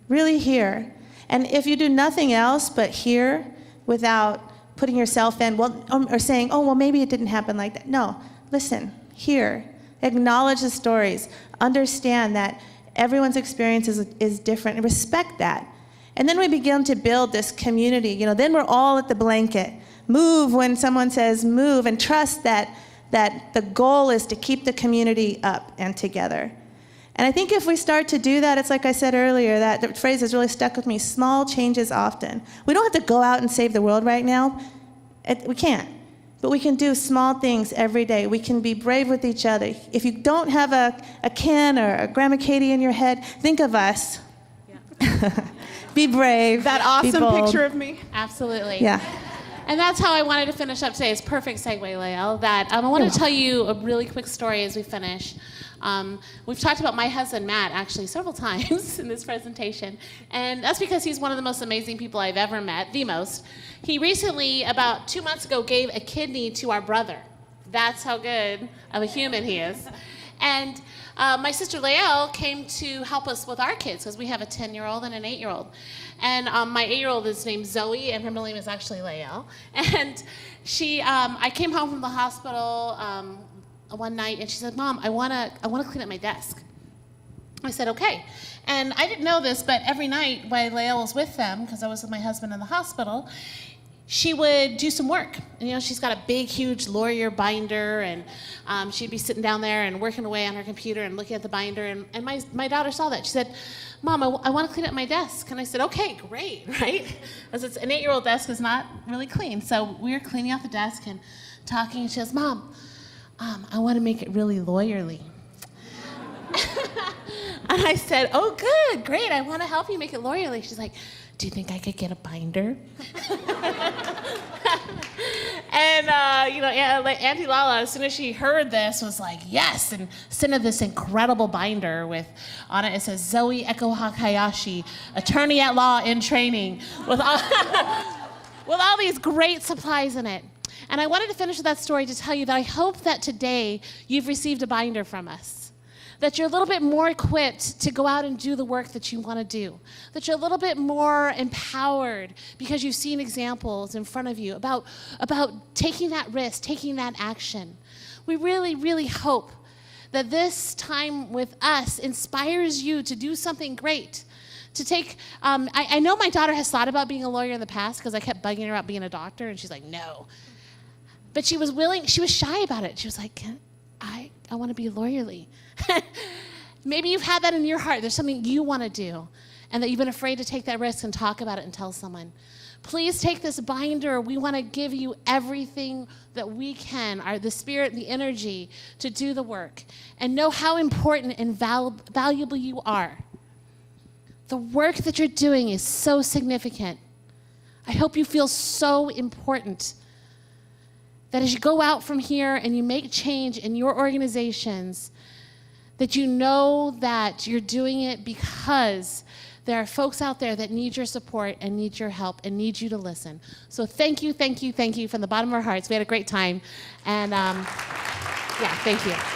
really hear. And if you do nothing else but hear without putting yourself in, or saying, oh, well, maybe it didn't happen like that. No, listen, hear, acknowledge the stories, understand that everyone's experience is different, and respect that. And then we begin to build this community. Then we're all at the blanket. Move when someone says move, and trust that the goal is to keep the community up and together. And I think if we start to do that, it's like I said earlier, that the phrase has really stuck with me, small changes often. We don't have to go out and save the world right now. We can't. But we can do small things every day. We can be brave with each other. If you don't have a Ken or a Grandma Katie in your head, think of us. Yeah. Be brave. That awesome picture of me. Absolutely. Yeah. And that's how I wanted to finish up today. It's a perfect segue, Lael. That I want to tell you a really quick story as we finish. We've talked about my husband, Matt, actually several times in this presentation. And that's because he's one of the most amazing people I've ever met, the most. He recently, about 2 months ago, gave a kidney to our brother. That's how good of a human he is. And my sister Lael came to help us with our kids because we have a 10-year-old and an 8-year-old. And my 8-year-old is named Zoe, and her middle name is actually Lael. And I came home from the hospital one night, and she said, "Mom, I want to clean up my desk." I said, okay. And I didn't know this, but every night while Lael was with them, because I was with my husband in the hospital, she would do some work. And, you know, she's got a big, huge lawyer binder, and she'd be sitting down there and working away on her computer and looking at the binder. And my daughter saw that. She said, Mom, I want to clean up my desk. And I said, okay, great, right? Because it's an 8-year-old desk is not really clean. So we were cleaning out the desk and talking, and she goes, Mom, I want to make it really lawyerly. And I said, oh, good, great. I want to help you make it lawyerly. She's like, do you think I could get a binder? And, you know, like Auntie Lala, as soon as she heard this, was like, yes, and sent her this incredible binder with, on it says, Zoe Echohawk Hayashi, attorney at law in training, with all, with all these great supplies in it. And I wanted to finish with that story to tell you that I hope that today you've received a binder from us. That you're a little bit more equipped to go out and do the work that you want to do. That you're a little bit more empowered because you've seen examples in front of you about taking that risk, taking that action. We really, really hope that this time with us inspires you to do something great. To take, I know my daughter has thought about being a lawyer in the past because I kept bugging her about being a doctor, and she's like, no. But she was willing, she was shy about it. She was like, I want to be lawyerly. Maybe you've had that in your heart. There's something you want to do, and that you've been afraid to take that risk and talk about it and tell someone. Please take this binder. We want to give you everything that we can, the spirit and the energy to do the work, and know how important and valuable you are. The work that you're doing is so significant. I hope you feel so important that as you go out from here and you make change in your organizations, that you know that you're doing it because there are folks out there that need your support and need your help and need you to listen. So thank you from the bottom of our hearts. We had a great time. And yeah, thank you.